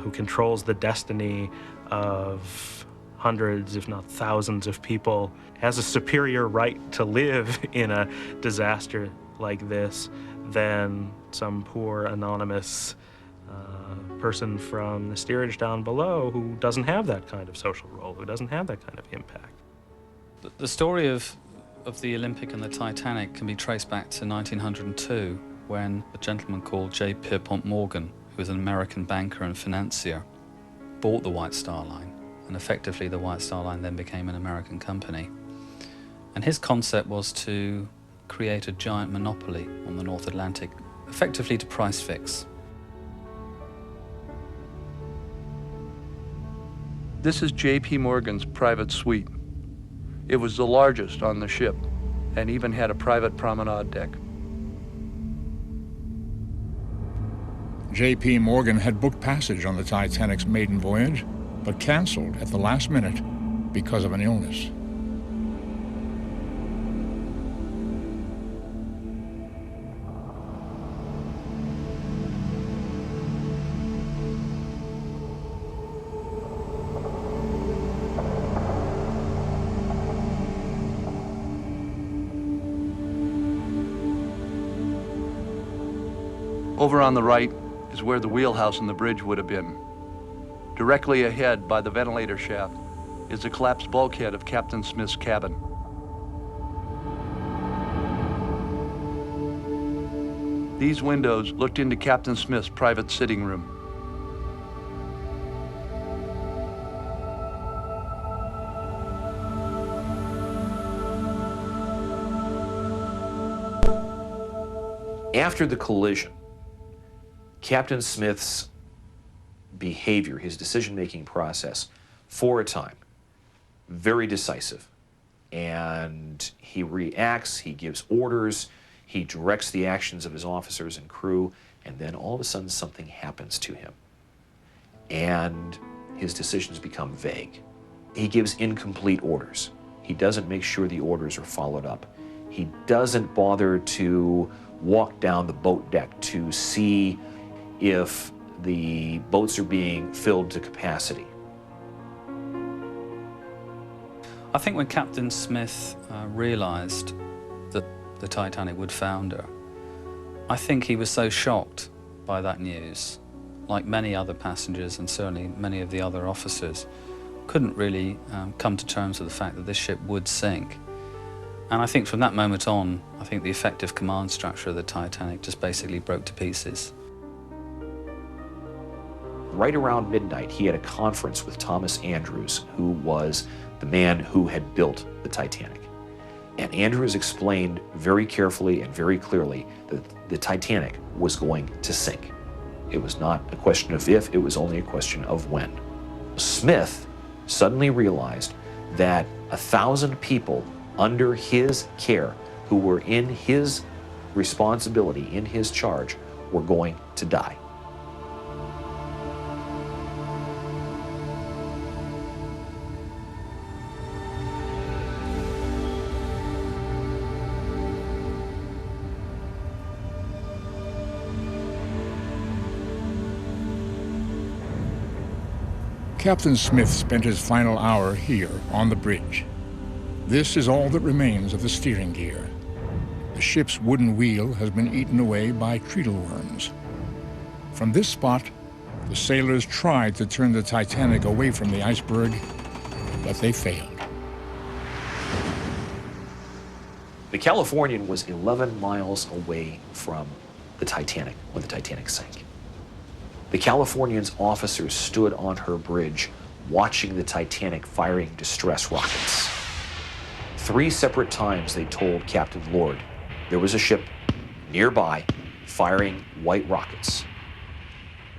F: who controls the destiny of hundreds, if not thousands of people, has a superior right to live in a disaster like this than some poor anonymous person from the steerage down below who doesn't have that kind of social role, who doesn't have that kind of impact.
G: The story of the Olympic and the Titanic can be traced back to 1902, when a gentleman called J. Pierpont Morgan, who was an American banker and financier, bought the White Star Line, and effectively the White Star Line then became an American company. And his concept was to create a giant monopoly on the North Atlantic, effectively to price fix.
D: This is J.P. Morgan's private suite. It was the largest on the ship and even had a private promenade deck.
A: J.P. Morgan had booked passage on the Titanic's maiden voyage, but canceled at the last minute because of an illness.
D: Over on the right is where the wheelhouse and the bridge would have been. Directly ahead by the ventilator shaft is the collapsed bulkhead of Captain Smith's cabin. These windows looked into Captain Smith's private sitting room.
H: After the collision, Captain Smith's behavior, his decision-making process, for a time, very decisive. And he reacts, he gives orders, he directs the actions of his officers and crew, and then all of a sudden something happens to him. And his decisions become vague. He gives incomplete orders. He doesn't make sure the orders are followed up. He doesn't bother to walk down the boat deck to see if the boats are being filled to capacity.
G: I think when Captain Smith realized that the Titanic would founder. I think he was so shocked by that news, like many other passengers and certainly many of the other officers, couldn't really come to terms with the fact that this ship would sink. And I think from that moment on, I think the effective command structure of the Titanic just basically broke to pieces.
H: Right around midnight, he had a conference with Thomas Andrews, who was the man who had built the Titanic. And Andrews explained very carefully and very clearly that the Titanic was going to sink. It was not a question of if, it was only a question of when. Smith suddenly realized that 1,000 people under his care, who were in his responsibility, in his charge, were going to die.
A: Captain Smith spent his final hour here on the bridge. This is all that remains of the steering gear. The ship's wooden wheel has been eaten away by treacle worms. From this spot, the sailors tried to turn the Titanic away from the iceberg, but they failed.
H: The Californian was 11 miles away from the Titanic when the Titanic sank. The Californian's officers stood on her bridge watching the Titanic firing distress rockets. 3 separate times they told Captain Lord there was a ship nearby firing white rockets.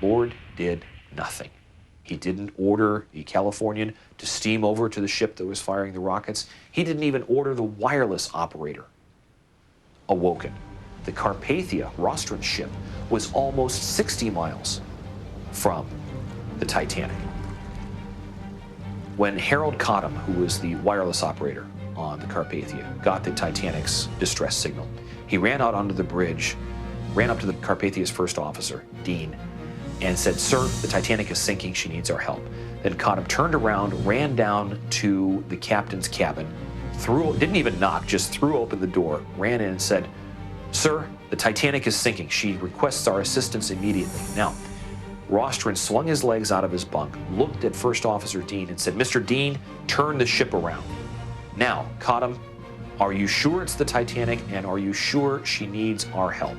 H: Lord did nothing. He didn't order the Californian to steam over to the ship that was firing the rockets. He didn't even order the wireless operator awoken. The Carpathia, Rostron's ship, was almost 60 miles from the Titanic. When Harold Cottam, who was the wireless operator on the Carpathia, got the Titanic's distress signal, he ran out onto the bridge, ran up to the Carpathia's first officer, Dean, and said, "Sir, the Titanic is sinking, she needs our help." Then Cottam turned around, ran down to the captain's cabin, didn't even knock, just threw open the door, ran in and said, "Sir, the Titanic is sinking. She requests our assistance immediately." Now, Rostron swung his legs out of his bunk, looked at First Officer Dean and said, "Mr. Dean, turn the ship around. Now, Cottam, are you sure it's the Titanic, and are you sure she needs our help?"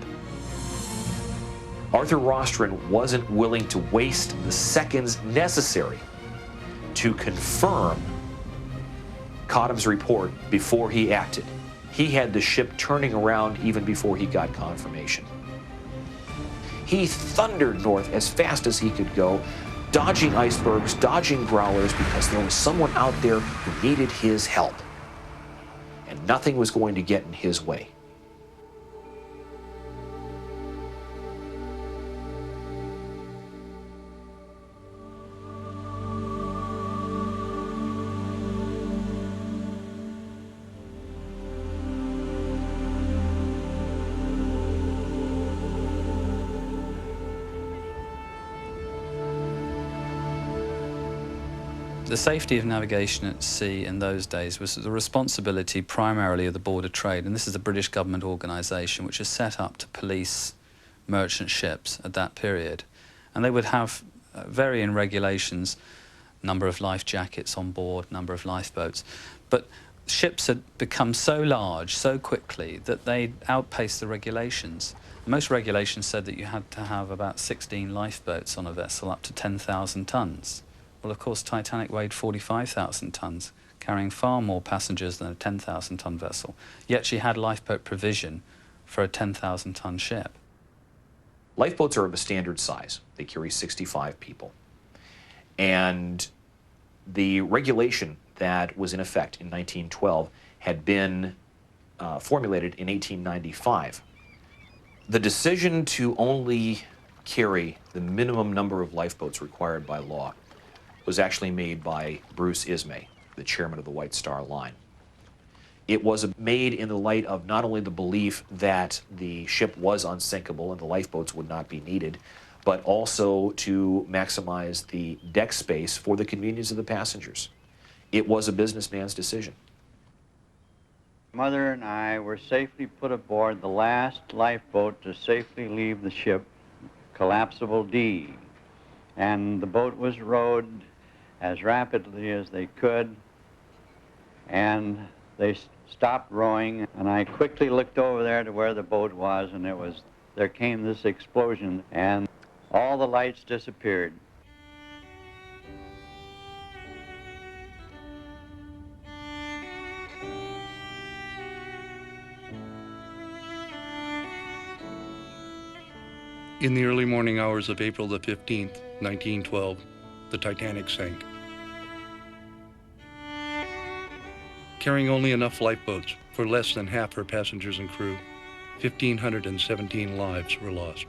H: Arthur Rostron wasn't willing to waste the seconds necessary to confirm Cottam's report before he acted. He had the ship turning around even before he got confirmation. He thundered north as fast as he could go, dodging icebergs, dodging growlers, because there was someone out there who needed his help. And nothing was going to get in his way.
G: The safety of navigation at sea in those days was the responsibility primarily of the Board of Trade, and this is a British government organisation which is set up to police merchant ships at that period. And they would have varying regulations, number of life jackets on board, number of lifeboats. But ships had become so large so quickly that they outpaced the regulations. Most regulations said that you had to have about 16 lifeboats on a vessel up to 10,000 tons. Well, of course, Titanic weighed 45,000 tons, carrying far more passengers than a 10,000-ton vessel. Yet she had lifeboat provision for a 10,000-ton ship.
H: Lifeboats are of a standard size. They carry 65 people. And the regulation that was in effect in 1912 had been formulated in 1895. The decision to only carry the minimum number of lifeboats required by law was actually made by Bruce Ismay, the chairman of the White Star Line. It was made in the light of not only the belief that the ship was unsinkable and the lifeboats would not be needed, but also to maximize the deck space for the convenience of the passengers. It was a businessman's decision.
R: Mother and I were safely put aboard the last lifeboat to safely leave the ship, Collapsible D. And the boat was rowed as rapidly as they could, and they stopped rowing, and I quickly looked over there to where the boat was, and there came this explosion, and all the lights disappeared.
D: In the early morning hours of April the 15th, 1912, the Titanic sank. Carrying only enough lifeboats for less than half her passengers and crew, 1,517 lives were lost.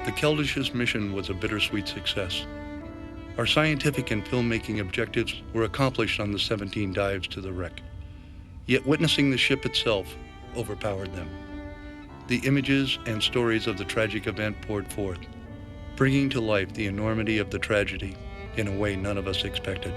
D: The Keldish's mission was a bittersweet success. Our scientific and filmmaking objectives were accomplished on the 17 dives to the wreck. Yet witnessing the ship itself overpowered them. The images and stories of the tragic event poured forth, bringing to life the enormity of the tragedy in a way none of us expected.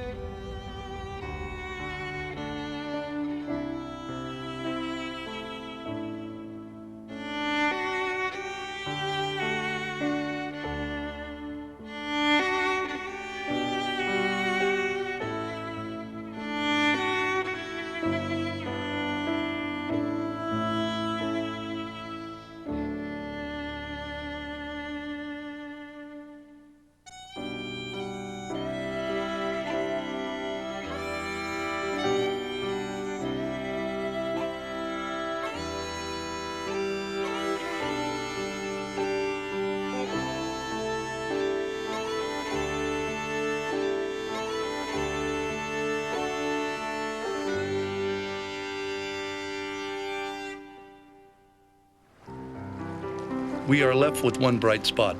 D: We are left with one bright spot,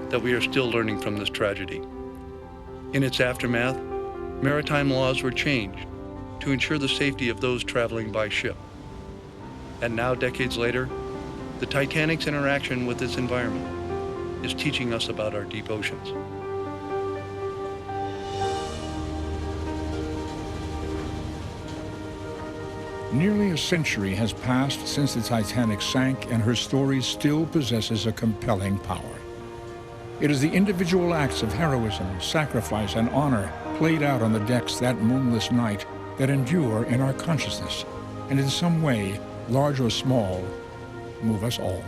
D: that we are still learning from this tragedy. In its aftermath, maritime laws were changed to ensure the safety of those traveling by ship. And now, decades later, the Titanic's interaction with its environment is teaching us about our deep oceans.
A: Nearly a century has passed since the Titanic sank, and her story still possesses a compelling power. It is the individual acts of heroism, sacrifice, and honor played out on the decks that moonless night that endure in our consciousness, and in some way, large or small, move us all.